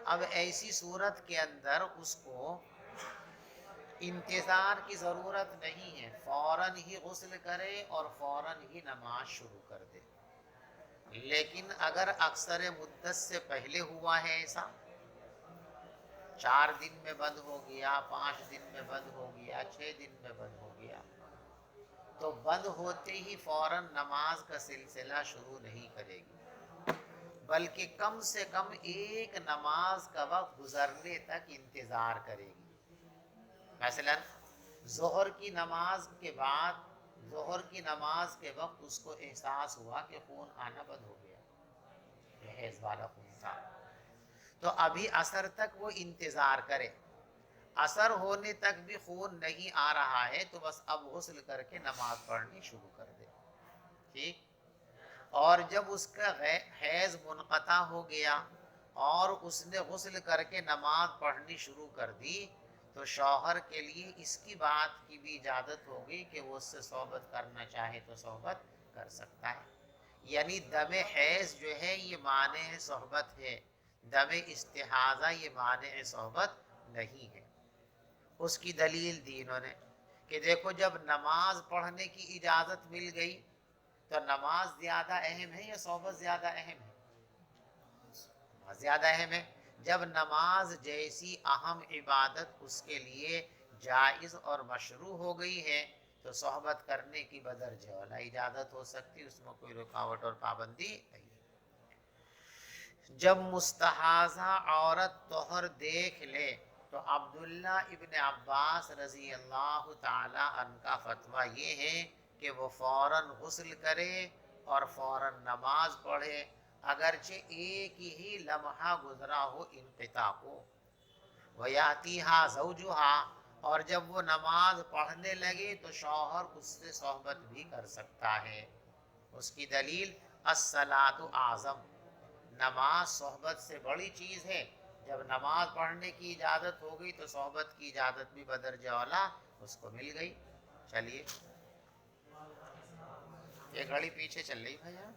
اب ایسی صورت کے اندر اس کو انتظار کی ضرورت نہیں ہے، فوراً ہی غسل کرے اور فوراً ہی نماز شروع کر دے۔ لیکن اگر اکثر مدت سے پہلے ہوا ہے ایسا، 4 دن میں بند ہو گیا، 5 دن میں بند ہو گیا، 6 دن میں بند ہو گیا، تو بند ہوتے ہی فوراً نماز کا سلسلہ شروع نہیں کرے گی، بلکہ کم سے کم ایک نماز کا وقت گزرنے تک انتظار کرے گی۔ مثلا ظہر کی نماز کے بعد، ظہر کی نماز کے وقت اس کو احساس ہوا کہ خون آنا بند ہو گیا، یہ حیض والا خون تھا، تو ابھی عصر تک وہ انتظار کرے۔ عصر ہونے تک بھی خون نہیں آ رہا ہے تو بس اب غسل کر کے نماز پڑھنی شروع کر دے، ٹھیک۔ اور جب اس کا حیض منقطع ہو گیا اور اس نے غسل کر کے نماز پڑھنی شروع کر دی، تو شوہر کے لیے اس کی بات کی بھی اجازت ہوگی کہ وہ اس سے صحبت کرنا چاہے تو صحبت کر سکتا ہے۔ یعنی دم حیض جو ہے یہ مانع صحبت ہے، دم استحاضہ یہ مانع صحبت نہیں ہے۔ اس کی دلیل دی انہوں نے کہ دیکھو جب نماز پڑھنے کی اجازت مل گئی تو نماز زیادہ اہم ہے یا صحبت زیادہ اہم ہے؟ نماز زیادہ اہم ہے۔ جب نماز جیسی اہم عبادت اس کے لیے جائز اور مشروع ہو گئی ہے تو صحبت کرنے کی بدرجہ اولیٰ اجازت ہو سکتی، اس میں کوئی رکاوٹ اور پابندی نہیں۔ جب مستحاضہ عورت طہر دیکھ لے تو عبداللہ ابن عباس رضی اللہ تعالی عنہ کا فتویٰ یہ ہے کہ وہ فوراً غسل کرے اور فوراً نماز پڑھے، اگرچہ ایک ہی لمحہ گزرا ہو انقطاع کو۔ وَيَأْتِيهَا زَوْجُهَا، اور جب وہ نماز پڑھنے لگے تو شوہر اس سے صحبت بھی کر سکتا ہے۔ اس کی دلیل الصلاۃ اعظم، نماز صحبت سے بڑی چیز ہے، جب نماز پڑھنے کی اجازت ہو گئی تو صحبت کی اجازت بھی بدرجہ اولیٰ اس کو مل گئی۔ چلیے یہ گھڑی پیچھے چل رہی بھیا،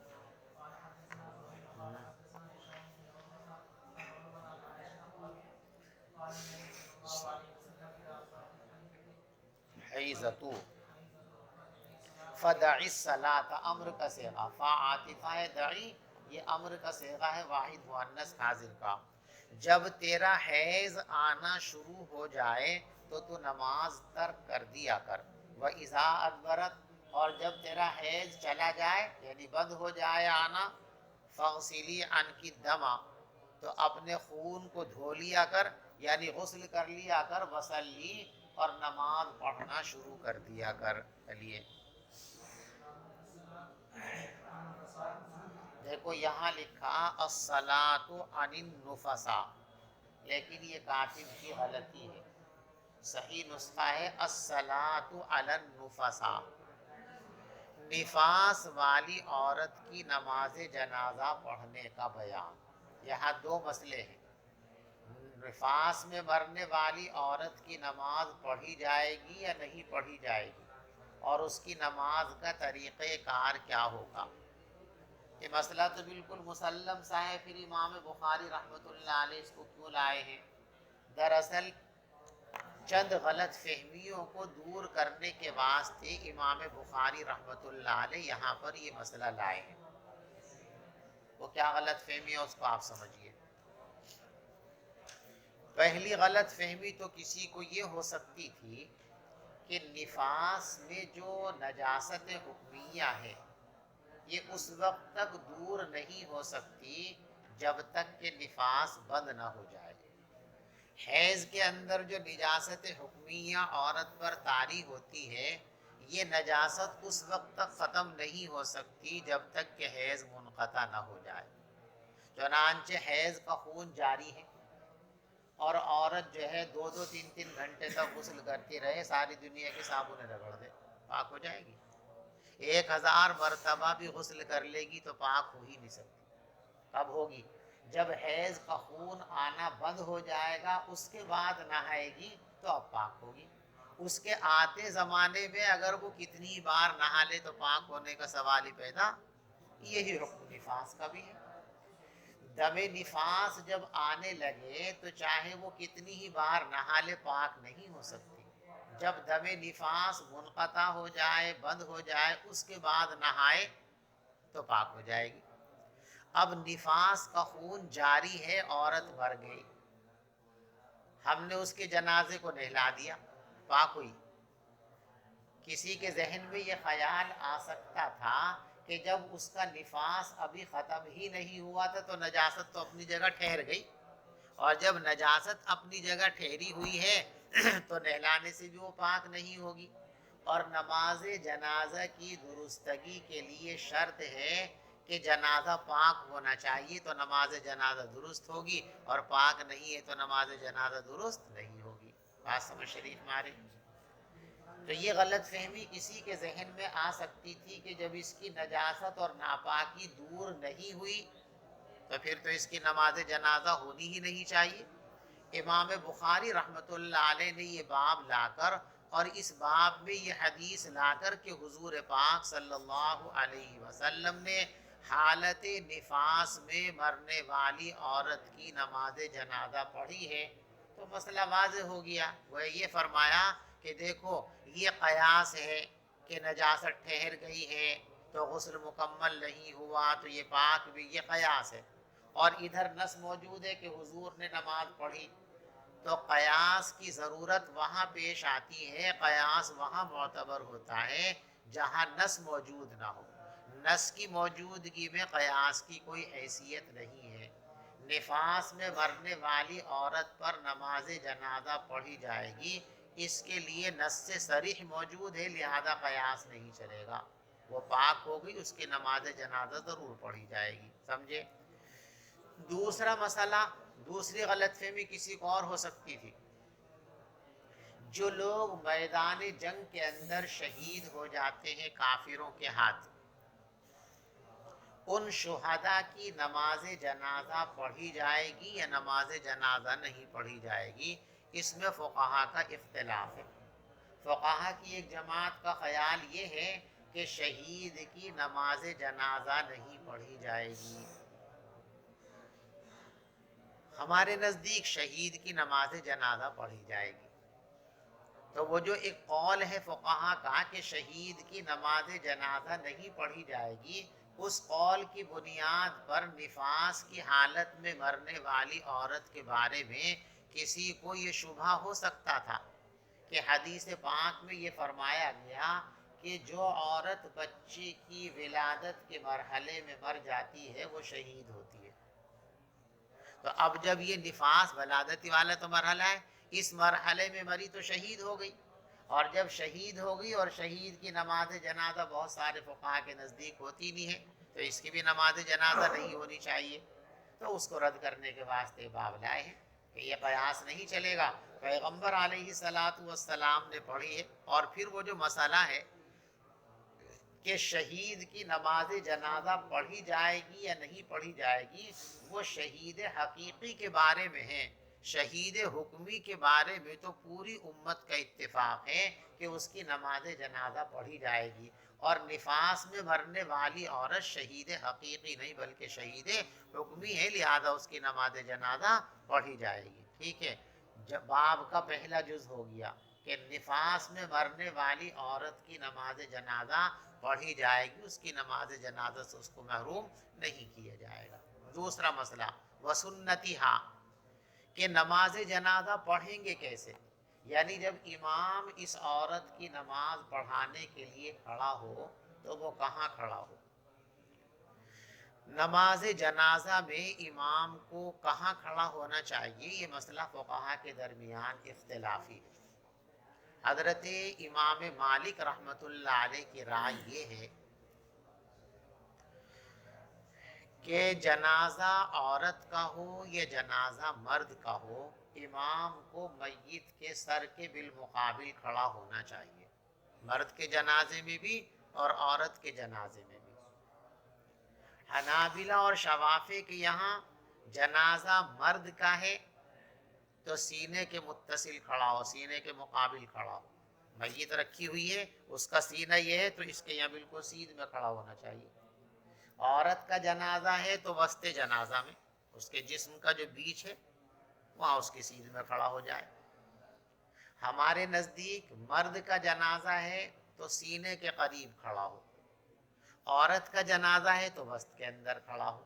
حیضتو فدعی الصلاۃ، امر کا صیغہ، فا عاطفہ ہے، دعی یہ امر کا صیغہ ہے واحد مؤنث حاضر کا۔ جب تیرا حیض آنا شروع ہو جائے تو نماز ترک کر دیا کر۔ وَإِذَا أَدْبَرَتْ، اور جب تیرا حیض چلا جائے یعنی بند ہو جائے آنا، فَاغْسِلِي عَنْكِ الدَّمَ، تو اپنے خون کو دھو لیا کر یعنی غسل کر لیا کر، وصلی، اور نماز پڑھنا شروع کر دیا کر۔ چلیے دیکھو یہاں لکھا الصلاۃ عن النفساء، لیکن یہ کاتب کی غلطی ہے، صحیح نسخہ ہے الصلاۃ علی النفساء۔ نفاس والی عورت کی نماز جنازہ پڑھنے کا بیان۔ یہاں دو مسئلے ہیں، نفاس میں مرنے والی عورت کی نماز پڑھی جائے گی یا نہیں پڑھی جائے گی، اور اس کی نماز کا طریقہ کار کیا ہوگا۔ یہ مسئلہ تو بالکل مسلم سا ہے، پھر امام بخاری رحمۃ اللہ علیہ اس کو کیوں لائے ہیں؟ دراصل چند غلط فہمیوں کو دور کرنے کے واسطے امام بخاری رحمۃ اللہ علیہ یہاں پر یہ مسئلہ لائے ہیں۔ وہ کیا غلط فہمی ہے اس کو آپ سمجھیے۔ پہلی غلط فہمی تو کسی کو یہ ہو سکتی تھی کہ نفاس میں جو نجاست حکمیہ ہے یہ اس وقت تک دور نہیں ہو سکتی جب تک کہ نفاس بند نہ ہو جائے۔ حیض کے اندر جو نجاست حکمیہ عورت پر طاری ہوتی ہے یہ نجاست اس وقت تک ختم نہیں ہو سکتی جب تک کہ حیض منقطع نہ ہو جائے۔ چنانچہ حیض کا خون جاری ہے اور عورت جو ہے 2-3 گھنٹے تک غسل کرتی رہے، ساری دنیا کے صابن رگڑ دے، پاک ہو جائے گی؟ 1000 مرتبہ بھی غسل کر لے گی تو پاک ہو ہی نہیں سکتی۔ کب ہوگی؟ جب حیض کا خون آنا بند ہو جائے گا، اس کے بعد نہائے گی تو اب پاک ہوگی۔ اس کے آتے زمانے میں اگر وہ کتنی بار نہا لے تو پاک ہونے کا سوال ہی پیدا، یہی حکم نفاس کا بھی ہے۔ دم نفاس جب آنے لگے تو چاہے وہ کتنی ہی بار نہا لے پاک نہیں ہو سکتی. جب دم نفاس منقطع ہو جائے، بند ہو جائے، اس کے بعد نہائے تو پاک ہو جائے گی. اب نفاس کا خون جاری ہے، عورت مر گئی، ہم نے اس کے جنازے کو نہلا دیا، پاک ہوئی. کسی کے ذہن میں یہ خیال آ سکتا تھا کہ جب اس کا نفاس ابھی ختم ہی نہیں ہوا تھا تو نجاست تو اپنی جگہ ٹھہر گئی، اور جب نجاست اپنی جگہ ٹھہری ہوئی ہے تو نہلانے سے بھی وہ پاک نہیں ہوگی. اور نماز جنازہ کی درستگی کے لیے شرط ہے کہ جنازہ پاک ہونا چاہیے تو نماز جنازہ درست ہوگی، اور پاک نہیں ہے تو نماز جنازہ درست نہیں ہوگی. بات سمجھ شریف مارے. تو یہ غلط فہمی کسی کے ذہن میں آ سکتی تھی کہ جب اس کی نجاست اور ناپاکی دور نہیں ہوئی تو پھر تو اس کی نماز جنازہ ہونی ہی نہیں چاہیے. امام بخاری رحمۃ اللہ علیہ نے یہ باب لا کر اور اس باب میں یہ حدیث لا کر کہ حضور پاک صلی اللہ علیہ وسلم نے حالت نفاس میں مرنے والی عورت کی نماز جنازہ پڑھی ہے تو مسئلہ واضح ہو گیا. وہ یہ فرمایا کہ دیکھو یہ قیاس ہے کہ نجاست ٹھہر گئی ہے تو غسل مکمل نہیں ہوا تو یہ پاک بھی، یہ قیاس ہے. اور ادھر نص موجود ہے کہ حضور نے نماز پڑھی، تو قیاس کی ضرورت وہاں پیش آتی ہے، قیاس وہاں معتبر ہوتا ہے جہاں نص موجود نہ ہو. نص کی موجودگی میں قیاس کی کوئی حیثیت نہیں ہے. نفاس میں مرنے والی عورت پر نماز جنازہ پڑھی جائے گی، اس کے لیے نص سے صریح موجود ہے، لہذا قیاس نہیں چلے گا. وہ پاک ہو گئی، اس کی نماز جنازہ ضرور پڑھی جائے گی. سمجھے؟ دوسرا مسئلہ، دوسری غلط فہمی کسی کو اور ہو سکتی تھی. جو لوگ میدان جنگ کے اندر شہید ہو جاتے ہیں کافروں کے ہاتھ، ان شہداء کی نماز جنازہ پڑھی جائے گی یا نماز جنازہ نہیں پڑھی جائے گی، اس میں فقہا کا اختلاف ہے. فقہا کی ایک جماعت کا خیال یہ ہے کہ شہید کی نماز جنازہ نہیں پڑھی جائے گی. ہمارے نزدیک شہید کی نماز جنازہ پڑھی جائے گی. تو وہ جو ایک قول ہے فقہا کا کہ شہید کی نماز جنازہ نہیں پڑھی جائے گی، اس قول کی بنیاد پر نفاس کی حالت میں مرنے والی عورت کے بارے میں کسی کو یہ شبہ ہو سکتا تھا کہ حدیث پاک میں یہ فرمایا گیا کہ جو عورت بچے کی ولادت کے مرحلے میں مر جاتی ہے وہ شہید ہوتی ہے. تو اب جب یہ نفاس ولادتی والا تو مرحلہ ہے، اس مرحلے میں مری تو شہید ہو گئی، اور جب شہید ہو گئی اور شہید کی نماز جنازہ بہت سارے فقہا کے نزدیک ہوتی نہیں ہے تو اس کی بھی نماز جنازہ نہیں ہونی چاہیے. تو اس کو رد کرنے کے واسطے باب لائے ہیں کہ یہ قیاس نہیں چلے گا. پیغمبر علیہ الصلاۃ والسلام نے پڑھی ہے. اور پھر وہ جو مسئلہ ہے کہ شہید کی نماز جنازہ پڑھی جائے گی یا نہیں پڑھی جائے گی، وہ شہید حقیقی کے بارے میں ہے. شہید حکمی کے بارے میں تو پوری امت کا اتفاق ہے کہ اس کی نماز جنازہ پڑھی جائے گی. اور نفاس میں مرنے والی عورت شہید حقیقی نہیں بلکہ شہید حکمی ہے، لہذا اس کی نماز جنازہ پڑھی جائے گی. ٹھیک ہے، جب باب کا پہلا جز ہو گیا کہ نفاس میں مرنے والی عورت کی نماز جنازہ پڑھی جائے گی، اس کی نماز جنازہ سے اس کو محروم نہیں کیا جائے گا. دوسرا مسئلہ وسنتھا، کہ نماز جنازہ پڑھیں گے کیسے، یعنی جب امام اس عورت کی نماز پڑھانے کے لیے کھڑا ہو تو وہ کہاں کھڑا ہو. نماز جنازہ میں امام کو کہاں کھڑا ہونا چاہیے، یہ مسئلہ فقہا کے درمیان اختلافی ہے. حضرت امام مالک رحمۃ اللہ علیہ کی رائے یہ ہے کہ جنازہ عورت کا ہو یا جنازہ مرد کا ہو، امام کو میت کے سر کے بالمقابل کھڑا ہونا چاہیے، مرد کے جنازے میں بھی اور عورت کے جنازے میں بھی. حنابلہ اور شوافی کے یہاں جنازہ مرد کا ہے تو سینے کے متصل کھڑا ہو، سینے کے مقابل کھڑا ہو. میت رکھی ہوئی ہے، اس کا سینہ یہ ہے تو اس کے یہاں بالکل سیدھ میں کھڑا ہونا چاہیے. عورت کا جنازہ ہے تو وسط جنازہ میں اس کے جسم کا جو بیچ ہے وہاں اس کی سیدھ میں کھڑا ہو جائے. ہمارے نزدیک مرد کا جنازہ ہے تو سینے کے قریب کھڑا ہو، عورت کا جنازہ ہے تو وسط کے اندر کھڑا ہو.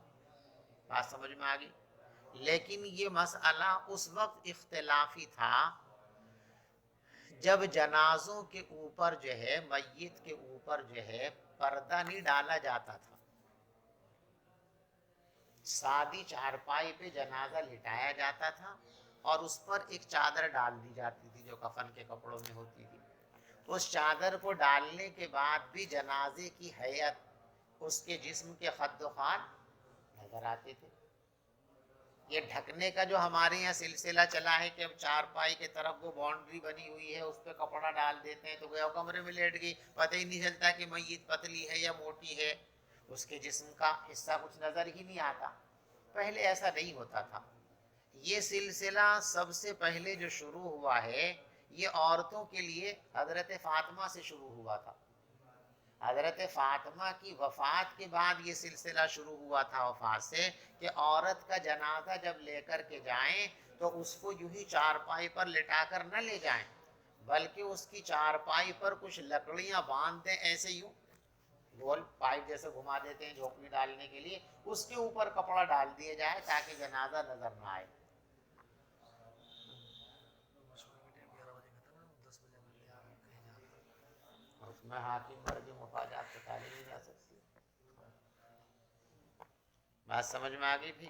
بات سمجھ میں آ گئی؟ لیکن یہ مسئلہ اس وقت اختلافی تھا جب جنازوں کے اوپر جو ہے، میت کے اوپر جو ہے پردہ نہیں ڈالا جاتا تھا. سادی چارپائی پہ جنازہ لٹایا جاتا تھا اور اس پر ایک چادر ڈال دی جاتی تھی جو کفن کے کپڑوں میں ہوتی تھی. اس چادر کو ڈالنے کے بعد بھی جنازے کی ہیئت، اس کے جسم کے خد و خال نظر آتے تھے. یہ ڈھکنے کا جو ہمارے یہاں سلسلہ چلا ہے کہ اب چارپائی کے طرف وہ باؤنڈری بنی ہوئی ہے، اس پہ کپڑا ڈال دیتے ہیں تو گیا کمرے میں لیٹ گئی، پتہ ہی نہیں چلتا کہ میت پتلی ہے یا موٹی ہے، اس کے جسم کا حصہ کچھ نظر ہی نہیں آتا. پہلے ایسا نہیں ہوتا تھا. یہ سلسلہ سب سے پہلے جو شروع ہوا ہے یہ عورتوں کے لیے حضرت فاطمہ سے شروع ہوا تھا. حضرت فاطمہ کی وفات کے بعد یہ سلسلہ شروع ہوا تھا وفات سے، کہ عورت کا جنازہ جب لے کر کے جائیں تو اس کو یوں ہی چارپائی پر لٹا کر نہ لے جائیں، بلکہ اس کی چارپائی پر کچھ لکڑیاں باندھ دیں، ایسے یوں گول پائپ جیسے گھما دیتے ہیں جھونپڑی ڈالنے کے لیے، اس کے اوپر کپڑا ڈال دیا جائے تاکہ جنازہ نظر نہ آئے. اس میں حاکم مرضی مفادات سے ٹالی نہیں جا سکتی. بات سمجھ میں آ گئی بھی؟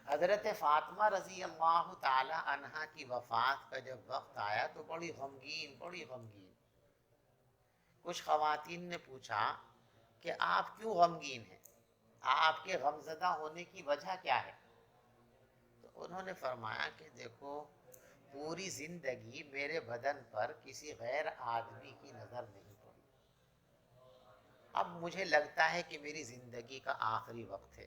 حضرت فاطمہ رضی اللہ تعالی عنہا کی وفات کا جب وقت آیا تو بڑی غمگین. کچھ خواتین نے پوچھا کہ آپ کیوں غمگین ہیں، آپ کے غمزدہ ہونے کی وجہ کیا ہے؟ تو انہوں نے فرمایا کہ دیکھو، پوری زندگی میرے بدن پر کسی غیر آدمی کی نظر نہیں پڑی. اب مجھے لگتا ہے کہ میری زندگی کا آخری وقت ہے.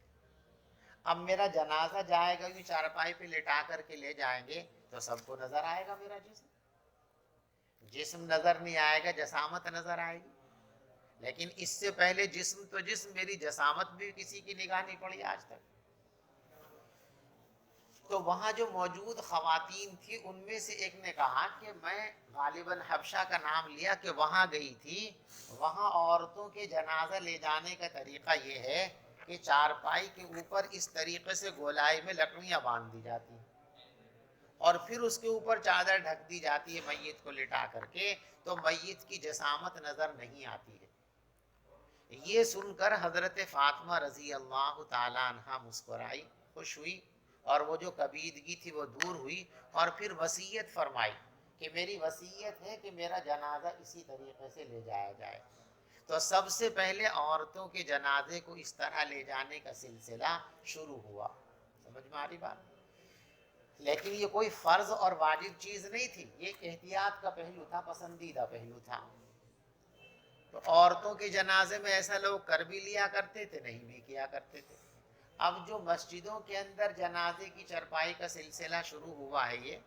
اب میرا جنازہ جائے گا، یہ چارپائی پہ لٹا کر کے لے جائیں گے تو سب کو نظر آئے گا میرا جسم نظر نہیں آئے گا، جسامت نظر آئے گی. لیکن اس سے پہلے جسم تو جسم، میری جسامت بھی کسی کی نگاہ نہیں پڑی آج تک. تو وہاں جو موجود خواتین تھی ان میں سے ایک نے کہا کہ میں غالباً حبشہ کا نام لیا کہ وہاں گئی تھی، وہاں عورتوں کے جنازہ لے جانے کا طریقہ یہ ہے کہ چارپائی کے اوپر اس طریقے سے گولائی میں لکڑیاں باندھ دی جاتی ہیں اور پھر اس کے اوپر چادر ڈھک دی جاتی ہے میت کو لٹا کر کے، تو میت کی جسامت نظر نہیں آتی ہے. یہ سن کر حضرت فاطمہ رضی اللہ تعالی عنہا مسکرائی، خوش ہوئی، اور وہ جو کبیدگی تھی وہ دور ہوئی، اور پھر وصیت فرمائی کہ میری وصیت ہے کہ میرا جنازہ اسی طریقے سے لے جایا جائے. تو سب سے پہلے عورتوں کے جنازے کو اس طرح لے جانے کا سلسلہ شروع ہوا. سمجھ میں آ رہی بات؟ لیکن یہ کوئی فرض اور واجب چیز نہیں تھی، یہ ایک احتیاط کا پہلو تھا، پسندیدہ پہلو تھا. تو عورتوں کے جنازے میں ایسا لوگ کر بھی لیا کرتے تھے، نہیں بھی کیا کرتے تھے. اب جو مسجدوں کے اندر جنازے کی چرپائی کا سلسلہ شروع ہوا ہے یہ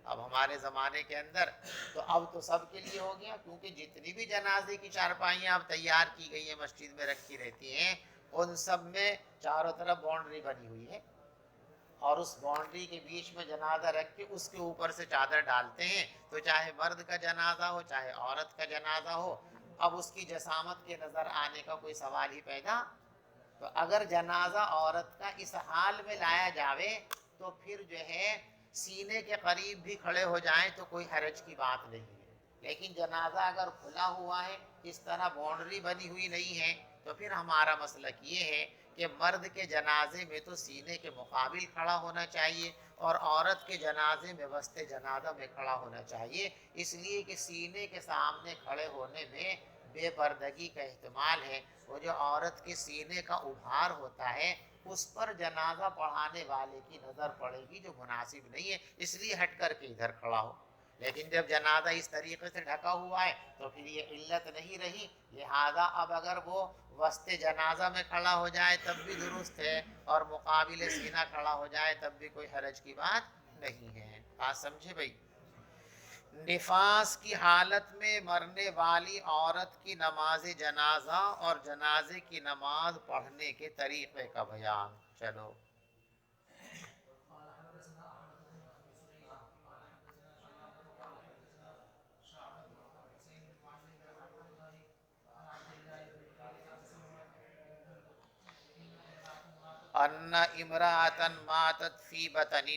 اب ہمارے زمانے کے اندر، تو اب تو سب کے لیے ہو گیا، کیونکہ جتنی بھی جنازے کی چارپائیاں اب تیار کی گئی ہیں مسجد میں رکھی رہتی ہیں، ان سب میں چاروں طرف باؤنڈری بنی ہوئی ہے اور اس باؤنڈری کے بیچ میں جنازہ رکھ کے اس کے اوپر سے چادر ڈالتے ہیں. تو چاہے مرد کا جنازہ ہو چاہے عورت کا جنازہ ہو، اب اس کی جسامت کے نظر آنے کا کوئی سوال ہی پیدا. تو اگر جنازہ عورت کا اس حال میں لایا جاوے تو پھر جو ہے سینے کے قریب بھی کھڑے ہو جائیں تو کوئی حرج کی بات نہیں ہے. لیکن جنازہ اگر کھلا ہوا ہے، اس طرح باؤنڈری بنی ہوئی نہیں ہے، تو پھر ہمارا مسلک یہ ہے کہ مرد کے جنازے میں تو سینے کے مقابل کھڑا ہونا چاہیے اور عورت کے جنازے میں وسط جنازہ میں کھڑا ہونا چاہیے، اس لیے کہ سینے کے سامنے کھڑے ہونے میں بے پردگی کا احتمال ہے. وہ جو عورت کے سینے کا ابھار ہوتا ہے اس پر جنازہ پڑھانے والے کی نظر پڑے گی جو مناسب نہیں ہے، اس لیے ہٹ کر کے ادھر کھڑا ہو. لیکن جب جنازہ اس طریقے سے ڈھکا ہوا ہے تو پھر یہ علت نہیں رہی، لہذا اب اگر وہ وسط جنازہ میں کھڑا ہو جائے تب بھی درست ہے اور مقابل سینہ کھڑا ہو جائے تب بھی کوئی حرج کی بات نہیں ہے. بات سمجھے بھائی؟ نفاس کی حالت میں مرنے والی عورت کی نماز جنازہ اور جنازے کی نماز پڑھنے کے طریقے کا بیان. چلو ان امرأۃ ماتت فی بطن.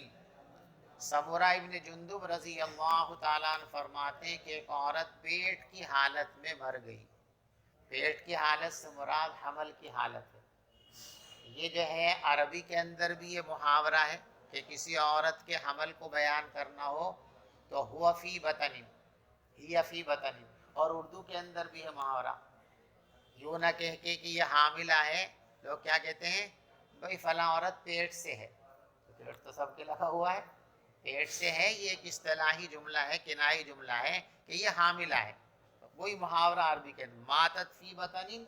سمورہ ابن جندب رضی اللہ تعالیٰ عنہ فرماتے ہیں کہ ایک عورت پیٹ کی حالت میں مر گئی. پیٹ کی حالت سے مراد حمل کی حالت ہے. یہ جو ہے عربی کے اندر بھی یہ محاورہ ہے کہ کسی عورت کے حمل کو بیان کرنا ہو تو ہوا فی بطن، ہی فی بطن. اور اردو کے اندر بھی ہے محاورہ. یوں نہ کہہ کے کہ یہ حاملہ ہے، لوگ کیا کہتے ہیں، بھئی فلاں عورت پیٹ سے ہے. پیٹ تو سب کے لگا ہوا ہے، پیٹ سے ہے. یہ ایک اصطلاحی جملہ ہے، کنائی جملہ ہے کہ یہ حاملہ ہے. وہی محاورہ عربی کے اندر ماتت فی بطن،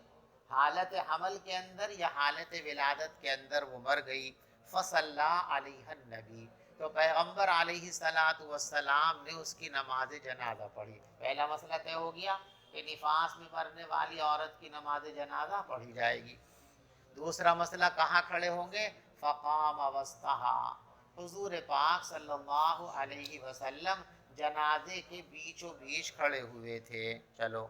حالت حمل کے اندر یا حالت ولادت کے اندر وہ مر گئی. فصلی علیہ النبی، تو پیغمبر علیہ السلام نے اس کی نماز جنازہ پڑھی. پہلا مسئلہ طے ہو گیا کہ نفاس میں مرنے والی عورت کی نماز جنازہ پڑھی جائے گی. دوسرا مسئلہ کہاں کھڑے ہوں گے؟ فقام وسطہا، حضور پاک صلی اللہ علیہ وسلم جنازے کے بیچوں بیچ کھڑے ہوئے تھے. چلو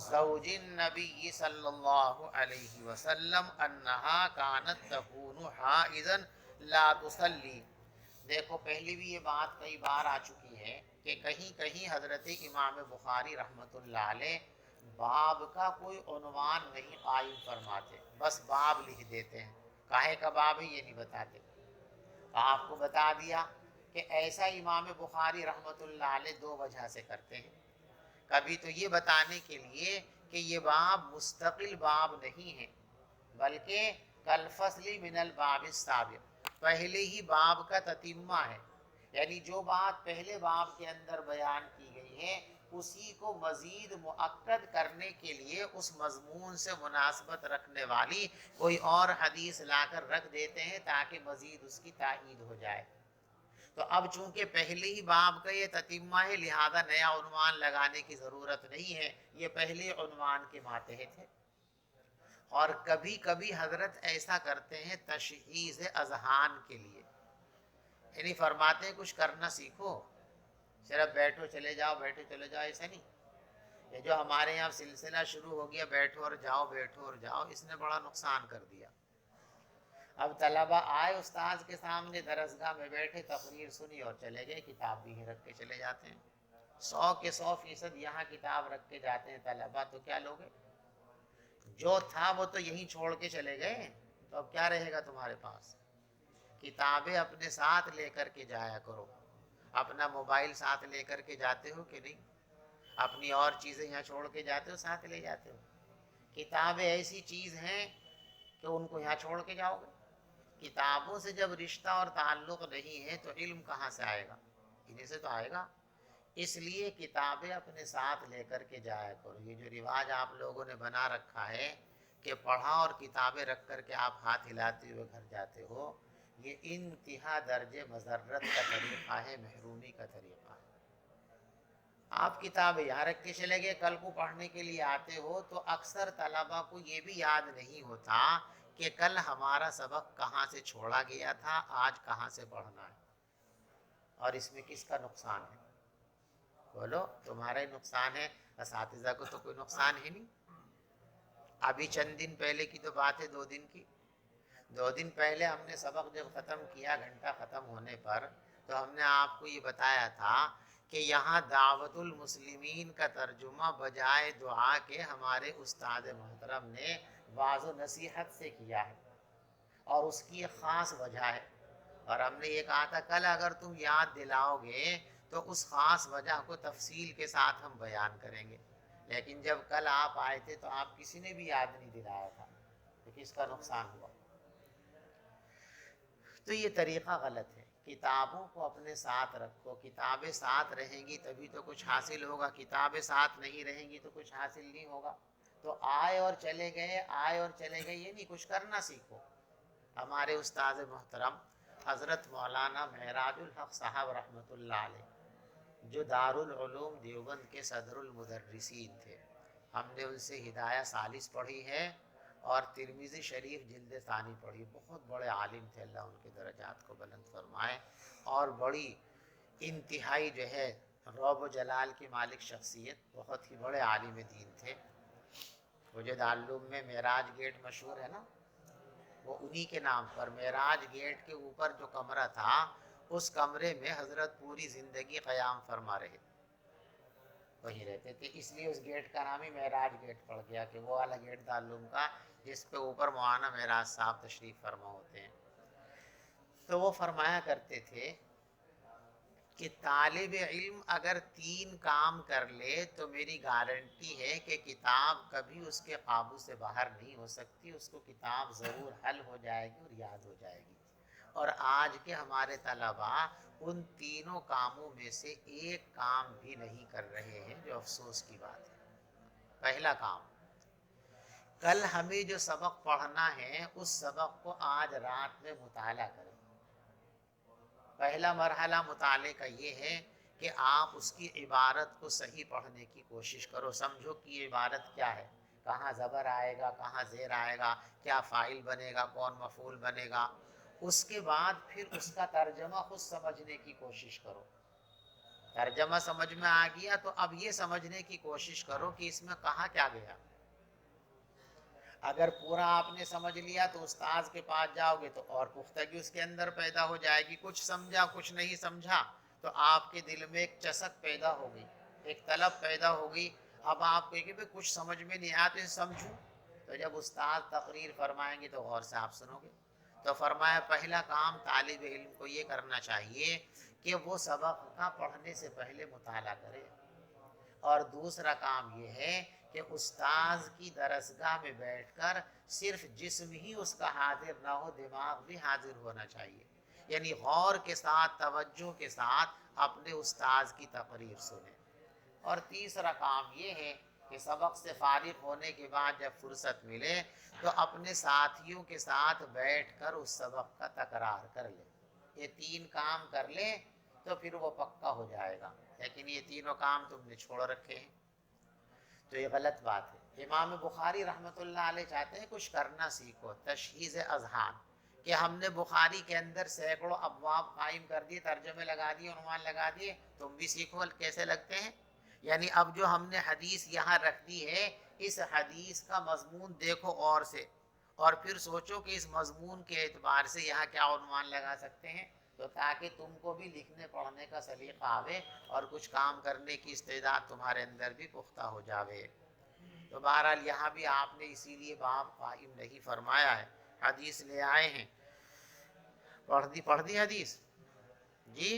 زوج النبی صلی اللہ علیہ وسلم انہا کانت تکون حائضا لا تصلی. دیکھو پہلی بھی یہ بات کئی بار آ چکی ہے کہ کہیں کہیں حضرت امام بخاری رحمۃ اللہ علیہ باب کا کوئی عنوان نہیں قائم فرماتے، بس باب لکھ دیتے ہیں. کاہے کا باب ہے یہ نہیں بتاتے. آپ کو بتا دیا کہ ایسا امام بخاری رحمۃ اللہ علیہ دو وجہ سے کرتے ہیں. کبھی تو یہ بتانے کے لیے کہ یہ باب مستقل باب نہیں ہے، بلکہ کالفصل من الباب السابق، پہلے ہی باب کا تتمہ ہے. یعنی جو بات پہلے باب کے اندر بیان کی گئی ہے اسی کو مزید مؤکد کرنے کے لیے اس مضمون سے مناسبت رکھنے والی کوئی اور حدیث لا کر رکھ دیتے ہیں تاکہ مزید اس کی تائید ہو جائے. تو اب چونکہ پہلے ہی باب کا یہ تتمہ ہے لہذا نیا عنوان لگانے کی ضرورت نہیں ہے، یہ پہلے عنوان کے ماتحت ہے. اور کبھی کبھی حضرت ایسا کرتے ہیں تشخیص اذہان کے لیے، یعنی فرماتے ہیں کچھ کرنا سیکھو، صرف بیٹھو چلے جاؤ بیٹھو چلے جاؤ ایسا نہیں. یہ جو ہمارے یہاں سلسلہ شروع ہو گیا بیٹھو اور جاؤ بیٹھو اور جاؤ، اس نے بڑا نقصان کر دیا. اب طلبہ آئے استاذ کے سامنے درسگاہ میں بیٹھے، تقریر سنی اور چلے گئے، کتاب بھی رکھ کے چلے جاتے ہیں. 100% یہاں کتاب رکھ کے جاتے ہیں طلبہ، تو کیا لوگے؟ جو تھا وہ تو یہیں چھوڑ کے چلے گئے، تو اب کیا رہے گا تمہارے پاس؟ کتابیں اپنے ساتھ لے کر کے جایا کرو. اپنا موبائل ساتھ لے کر کے جاتے ہو کہ نہیں؟ اپنی اور چیزیں یہاں چھوڑ کے جاتے ہو، ساتھ لے جاتے ہو؟ کتابیں ایسی چیز ہیں کہ ان کو یہاں چھوڑ کے جاؤ گے؟ کتابوں سے جب رشتہ اور تعلق نہیں ہے تو علم کہاں سے آئے گا؟ انہیں سے تو آئے گا. اس لیے کتابیں اپنے ساتھ لے کر کے جایا کرو. یہ جو رواج آپ لوگوں نے بنا رکھا ہے کہ پڑھا اور کتابیں رکھ کر کے آپ ہاتھ ہلاتے ہوئے گھر جاتے ہو، یہ انتہا درجے مضرت کا طریقہ ہے، محرومی کا طریقہ ہے. آپ کتابیں یہاں رکھ کے چلے گئے، کل کو پڑھنے کے لیے آتے ہو تو اکثر طلبہ کو یہ بھی یاد نہیں ہوتا کہ کل ہمارا سبق کہاں سے چھوڑا گیا تھا، آج کہاں سے پڑھنا ہے. اور اس میں کس کا نقصان ہے؟ بولو، تمہارا ہی نقصان ہے، اساتذہ کو تو کوئی نقصان ہے نہیں. ابھی چند دن پہلے کی تو بات ہے، 2 دن کی. 2 دن پہلے ہم نے سبق جب ختم کیا، گھنٹہ ختم ہونے پر، تو ہم نے آپ کو یہ بتایا تھا کہ یہاں دعوت المسلمین کا ترجمہ بجائے دعا کے ہمارے استاد محترم نے واعظ و نصیحت سے کیا ہے، اور اس کی ایک خاص وجہ ہے. اور ہم نے یہ کہا تھا کل اگر تم یاد دلاؤ گے تو اس خاص وجہ کو تفصیل کے ساتھ ہم بیان کریں گے. لیکن جب کل آپ آئے تھے تو آپ کسی نے بھی یاد نہیں دلایا تھا، تو کس کا نقصان ہوا؟ تو یہ طریقہ غلط ہے. کتابوں کو اپنے ساتھ رکھو. کتابیں ساتھ رہیں گی تبھی تو کچھ حاصل ہوگا, کتابیں ساتھ نہیں رہیں گی تو کچھ حاصل نہیں ہوگا. تو آئے اور چلے گئے, آئے اور چلے گئے, یہ نہیں, کچھ کرنا سیکھو. ہمارے استاد محترم حضرت مولانا معراج الحق صاحب رحمۃ اللہ علیہ, جو دارالعلوم دیوبند کے صدر المدرسین تھے, ہم نے ان سے ہدایہ ثالث پڑھی ہے اور ترمذی شریف جلد ثانی پڑھی. بہت بڑے عالم تھے, اللہ ان کے درجات کو بلند فرمائے, اور بڑی انتہائی جو ہے رعب و جلال کی مالک شخصیت, بہت ہی بڑے عالم دین تھے. وہ جو دارالعلوم میں معراج گیٹ مشہور ہے نا, وہ انہی کے نام پر. معراج گیٹ کے اوپر جو کمرہ تھا, اس کمرے میں حضرت پوری زندگی قیام فرما رہے, وہیں رہتے تھے. اس لیے اس گیٹ کا نام ہی معراج گیٹ پڑ گیا, کہ وہ والا گیٹ دارالعلوم کا جس پہ اوپر مولانا معراج صاحب تشریف فرما ہوتے ہیں. تو وہ فرمایا کرتے تھے کہ طالب علم اگر 3 کام کر لے تو میری گارنٹی ہے کہ کتاب کبھی اس کے قابو سے باہر نہیں ہو سکتی, اس کو کتاب ضرور حل ہو جائے گی اور یاد ہو جائے گی. اور آج کے ہمارے طلباء ان تینوں کاموں میں سے ایک کام بھی نہیں کر رہے ہیں, جو افسوس کی بات ہے. پہلا کام, کل ہمیں جو سبق پڑھنا ہے اس سبق کو آج رات میں مطالعہ کریں. پہلا مرحلہ مطالعے کا یہ ہے کہ آپ اس کی عبارت کو صحیح پڑھنے کی کوشش کرو. سمجھو کہ یہ عبارت کیا ہے, کہاں زبر آئے گا, کہاں زیر آئے گا, کیا فاعل بنے گا, کون مفعول بنے گا. اس کے بعد پھر اس کا ترجمہ خود سمجھنے کی کوشش کرو. ترجمہ سمجھ میں آ گیا تو اب یہ سمجھنے کی کوشش کرو کہ اس میں کہاں کیا گیا. اگر پورا آپ نے سمجھ لیا تو استاذ کے پاس جاؤ گے تو اور پختگی اس کے اندر پیدا ہو جائے گی. کچھ سمجھا کچھ نہیں سمجھا تو آپ کے دل میں ایک چسک پیدا ہو گئی, ایک طلب پیدا ہو گئی. اب آپ کہیں کہ کچھ سمجھ میں نہیں آیا تو سمجھوں, تو جب استاد تقریر فرمائیں گے تو غور سے آپ سنو گے. تو فرمایا پہلا کام طالب علم کو یہ کرنا چاہیے کہ وہ سبق کا پڑھنے سے پہلے مطالعہ کرے. اور دوسرا کام یہ ہے کہ استاذ کی درسگاہ میں بیٹھ کر صرف جسم ہی اس کا حاضر نہ ہو, دماغ بھی حاضر ہونا چاہیے. یعنی غور کے ساتھ, توجہ کے ساتھ اپنے استاذ کی تقریر سنیں. اور تیسرا کام یہ ہے کہ سبق سے فارغ ہونے کے بعد جب فرصت ملے تو اپنے ساتھیوں کے ساتھ بیٹھ کر اس سبق کا تکرار کر لے. یہ 3 کام کر لے تو پھر وہ پکا ہو جائے گا. لیکن یہ تینوں کام تم نے چھوڑ رکھے ہیں تو یہ غلط بات ہے. امام بخاری رحمۃ اللہ علیہ چاہتے ہیں کچھ کرنا سیکھو, تشہیز اذہان, کہ ہم نے بخاری کے اندر سینکڑوں ابواب قائم کر دیے, ترجمے لگا دیے, عنوان لگا دیے, تم بھی سیکھو کیسے لگتے ہیں. یعنی اب جو ہم نے حدیث یہاں رکھ دی ہے, اس حدیث کا مضمون دیکھو غور سے, اور پھر سوچو کہ اس مضمون کے اعتبار سے یہاں کیا عنوان لگا سکتے ہیں, تو تاکہ تم کو بھی لکھنے پڑھنے کا سلیقہ آوے اور کچھ کام کرنے کی استعداد تمہارے اندر بھی پختہ ہو جاوے. تو بہرحال یہاں بھی آپ نے اسی لیے باب قائم نہیں فرمایا ہے. حدیث لے آئے ہیں, پڑھ دی حدیث جی.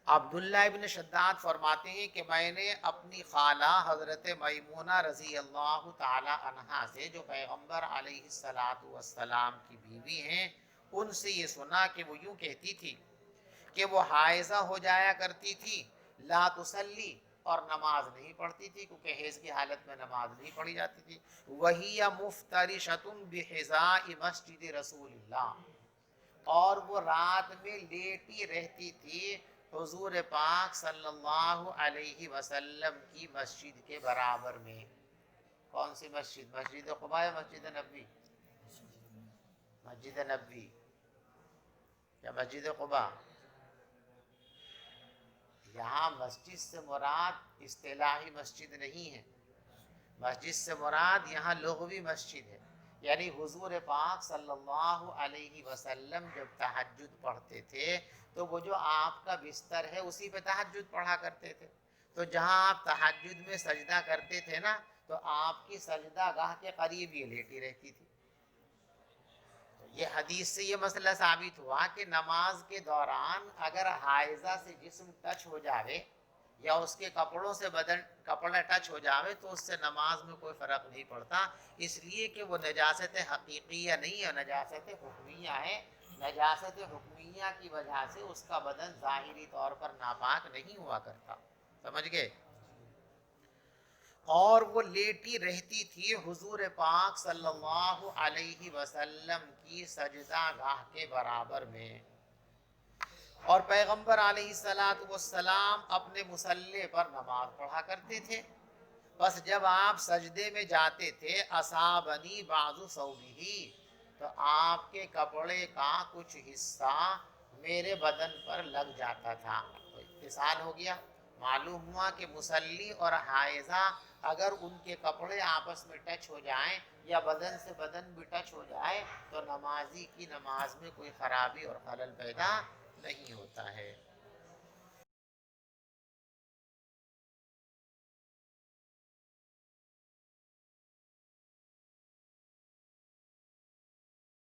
عبداللہ ابن شداد فرماتے ہیں کہ میں نے اپنی خالہ حضرت میمونہ رضی اللہ تعالی عنہا سے, جو پیغمبر علیہ السلام کی بیوی ہیں, ان سے یہ سنا کہ وہ یوں کہتی تھی کہ وہ حائضہ ہو جایا کرتی تھی, لا تصلی, اور نماز نہیں پڑھتی تھی, کیونکہ حیض کی حالت میں نماز نہیں پڑھی جاتی تھی. وہی مفترشۃ بحذاء مسجد رسول اللہ, اور وہ رات میں لیٹی رہتی تھی حضور پاک صلی اللہ علیہ وسلم کی مسجد کے برابر میں. کون سی مسجد؟ مسجد قباء یا مسجد نبوی؟ مسجد نبوی یا مسجد قباء؟ یہاں مسجد سے مراد اصطلاحی مسجد نہیں ہے, مسجد سے مراد یہاں لغوی مسجد ہے. یعنی حضور پاک صلی اللہ علیہ وسلم جب تہجد پڑھتے تھے تو وہ جو آپ کا بستر ہے اسی پہ تہجد پڑھا کرتے تھے. تو جہاں آپ تہجد میں سجدہ کرتے تھے نا, تو آپ کی سجدہ گاہ کے قریب یہ لیٹی رہتی تھی. یہ حدیث سے یہ مسئلہ ثابت ہوا کہ نماز کے دوران اگر حائضہ سے جسم ٹچ ہو جاوے یا اس کے کپڑوں سے بدن کپڑا ٹچ ہو جاوے تو اس سے نماز میں کوئی فرق نہیں پڑتا, اس لیے کہ وہ نجاست حقیقیہ نہیں ہے, نجاست حکمیہ ہے. نجاست حکمیہ کی وجہ سے اس کا بدن ظاہری طور پر ناپاک نہیں ہوا کرتا، سمجھ گئے؟ اور وہ لیٹی رہتی تھی حضور پاک صلی اللہ علیہ وسلم کی سجدہ گاہ کے برابر میں، اور پیغمبر علیہ السلام اپنے مصلی پر نماز پڑھا کرتے تھے۔ بس جب آپ سجدے میں جاتے تھے اصابنی بعض ثوبہ، تو آپ کے کپڑے کا کچھ حصہ میرے بدن پر لگ جاتا تھا، تو اتصال ہو گیا۔ معلوم ہوا کہ مصلی اور حائضہ اگر ان کے کپڑے آپس میں ٹچ ہو جائیں یا بدن سے بدن بھی ٹچ ہو جائے تو نمازی کی نماز میں کوئی خرابی اور خلل پیدا نہیں ہوتا ہے۔